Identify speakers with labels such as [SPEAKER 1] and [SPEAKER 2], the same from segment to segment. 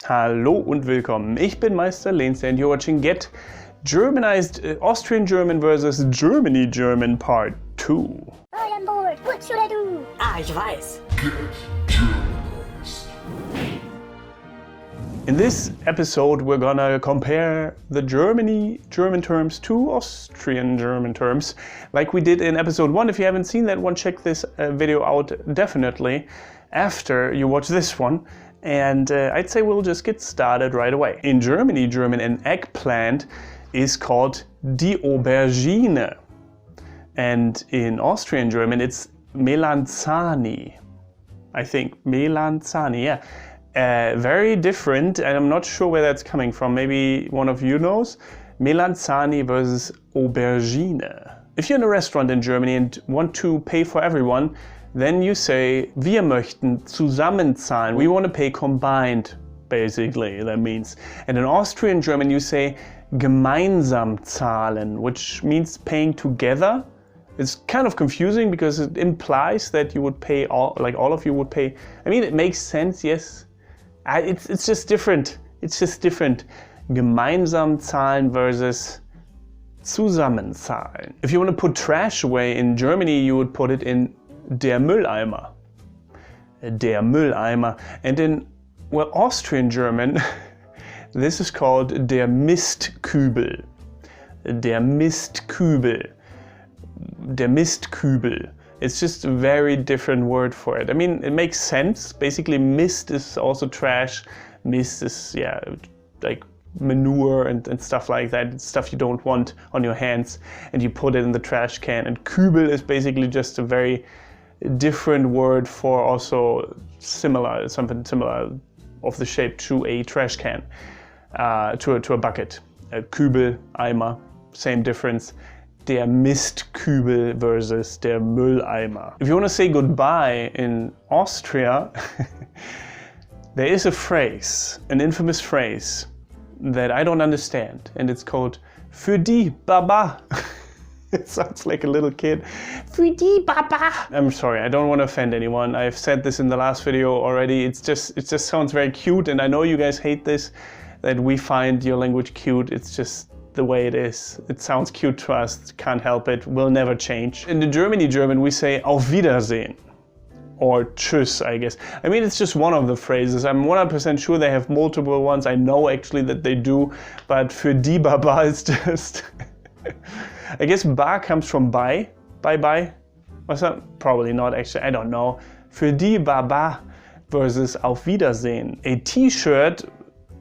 [SPEAKER 1] Hallo und willkommen. Ich bin Meister Lehns and you're watching Get Germanized, Austrian German versus Germany German Part 2.
[SPEAKER 2] I am bored. What should I do?
[SPEAKER 3] Ich weiß.
[SPEAKER 4] Get Germanized.
[SPEAKER 1] In this episode we're gonna compare the German terms to Austrian German terms like we did in episode 1. If you haven't seen that one, check this video out definitely after you watch this one. And I'd say we'll just get started right away. In Germany German, an eggplant is called die Aubergine. And in Austrian German, it's Melanzani. I think, Melanzani, yeah. Very different, and I'm not sure where that's coming from. Maybe one of you knows. Melanzani versus Aubergine. If you're in a restaurant in Germany and want to pay for everyone, then you say, wir möchten zusammenzahlen. We want to pay combined, basically, that means. And in Austrian German, you say gemeinsam zahlen, which means paying together. It's kind of confusing because it implies that you would pay all of you would pay. I mean, it makes sense, yes. It's just different. It's just different. Gemeinsam zahlen versus zusammenzahlen. If you want to put trash away in Germany, you would put it in der Mülleimer. Der Mülleimer. And in, well, Austrian German, this is called der Mistkübel. Der Mistkübel. Der Mistkübel. It's just a very different word for it. I mean, it makes sense. Basically, mist is also trash. Mist is, yeah, like manure and stuff like that. It's stuff you don't want on your hands, and you put it in the trash can. And Kübel is basically just a very different word for also similar, something similar of the shape to a trash can, to a bucket. Kübel, Eimer, same difference. Der Mistkübel versus der Mülleimer. If you want to say goodbye in Austria, there is a phrase, an infamous phrase that I don't understand, and it's called Foodie Baba. It sounds like a little kid. Foodie Baba. I'm sorry, I don't want to offend anyone. I've said this in the last video already. It just sounds very cute, and I know you guys hate this, that we find your language cute. It's just the way it is. It sounds cute to us, can't help it, will never change. In the Germany German, we say Auf Wiedersehen. Or Tschüss, I guess. I mean, it's just one of the phrases. I'm 100% sure they have multiple ones. I know actually that they do, but Foodie Baba is just... I guess ba comes from bye. Bye-bye. What's that? Probably not actually, I don't know. Foodie Baba versus Auf Wiedersehen. A T-shirt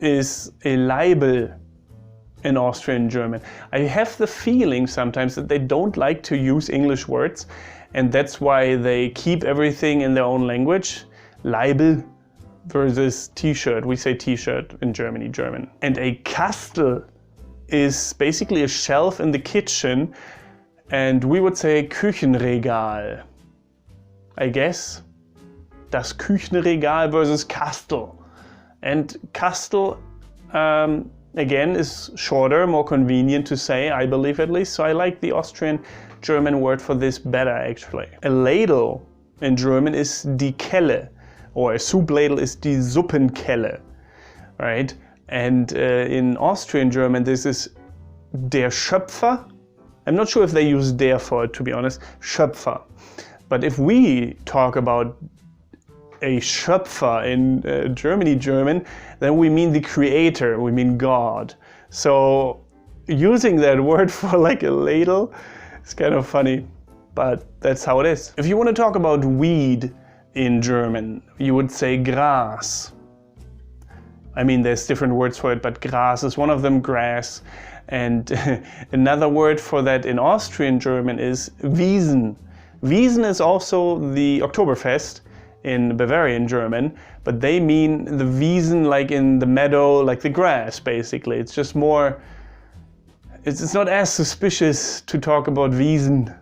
[SPEAKER 1] is a Ladle in Austrian German. I have the feeling sometimes that they don't like to use English words, and that's why they keep everything in their own language. Ladle versus T-shirt. We say T-shirt in Germany German. And a Kastel is basically a shelf in the kitchen, and we would say Küchenregal. I guess. Das Küchenregal versus Kastel. And Kastel, again, is shorter, more convenient to say, I believe at least. So I like the Austrian German word for this better, actually. A ladle in German is die Kelle, or a soup ladle is die Suppenkelle, right? And in Austrian German, this is der Schöpfer. I'm not sure if they use der for it, to be honest. Schöpfer. But if we talk about a Schöpfer in Germany German, then we mean the creator, we mean God. So using that word for like a ladle is kind of funny, but that's how it is. If you want to talk about weed in German, you would say Gras. I mean, there's different words for it, but Gras is one of them, grass. And another word for that in Austrian German is Wiesen. Wiesen is also the Oktoberfest in Bavarian German, but they mean the Wiesen like in the meadow, like the grass, basically. It's just more, it's not as suspicious to talk about Wiesen.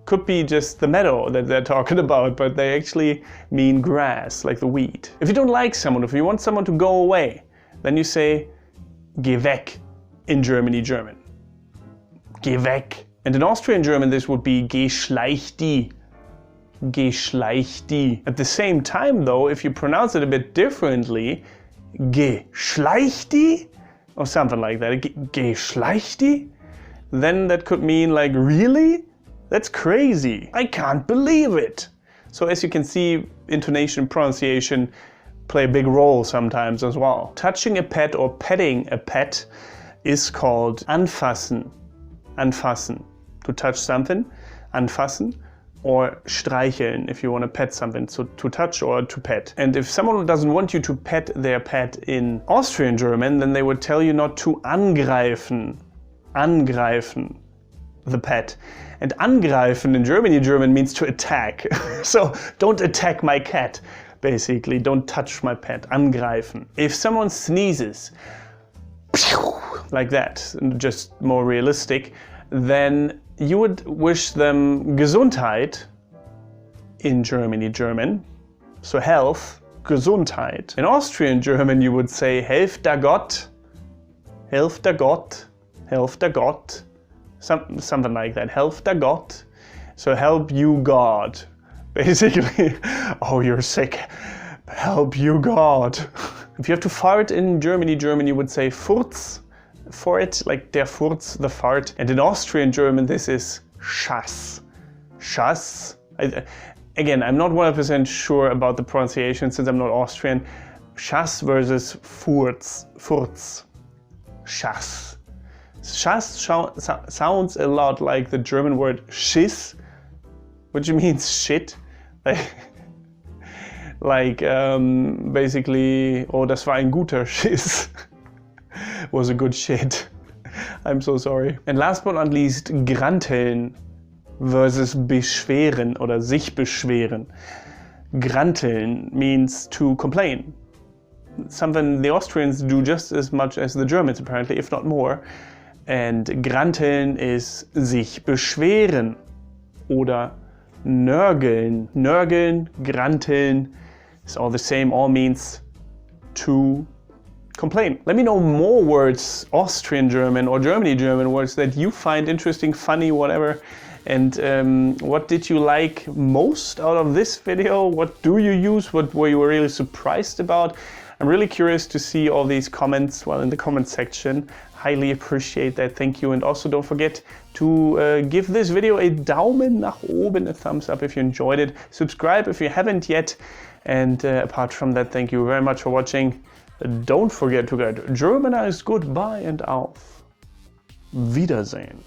[SPEAKER 1] Could be just the meadow that they're talking about, but they actually mean grass, like the weed. If you don't like someone, if you want someone to go away, then you say Geh weg in Germany German. Geh weg. And in Austrian German, this would be Geh schleich die. Geh schleich die. At the same time though, if you pronounce it a bit differently, Geschleichti? Or something like that. Geschleichti? Then that could mean like, really? That's crazy. I can't believe it. So as you can see, intonation and pronunciation play a big role sometimes as well. Touching a pet or petting a pet is called anfassen. Anfassen. To touch something, anfassen. Or streicheln if you want to pet something, so to touch or to pet. And if someone doesn't want you to pet their pet in Austrian German, then they would tell you not to angreifen. Angreifen the pet. And angreifen in German means to attack. So don't attack my cat, basically. Don't touch my pet. Angreifen. If someone sneezes, like that, just more realistic, then you would wish them Gesundheit in German. So health, Gesundheit. In Austrian German you would say Helf der Gott, Helf der Gott, Helf der Gott. Something like that, Helf der Gott. So help you God. Basically, oh you're sick, help you God. If you have to fart in German you would say Furz. For it, like der Furz, the fart. And in Austrian German, this is Schass. Schass. Again, I'm not 100% sure about the pronunciation since I'm not Austrian. Schass versus Furz. Furz. Schass. Schass sounds a lot like the German word Schiss, which means shit. Like basically, oh, das war ein guter Schiss. Was a good shit. I'm so sorry. And last but not least, granteln versus beschweren oder sich beschweren. Granteln means to complain. Something the Austrians do just as much as the Germans apparently, if not more. And granteln is sich beschweren oder nörgeln. Nörgeln, granteln is all the same, all means to complain. Let me know more words, Austrian German or Germany German words that you find interesting, funny, whatever. And what did you like most out of this video? What do you use? What were you really surprised about? I'm really curious to see all these comments, well, in the comment section. Highly appreciate that, thank you. And also don't forget to give this video a Daumen nach oben, a thumbs up if you enjoyed it. Subscribe if you haven't yet. And apart from that, thank you very much for watching. Don't forget to get Germanized. Goodbye and auf Wiedersehen.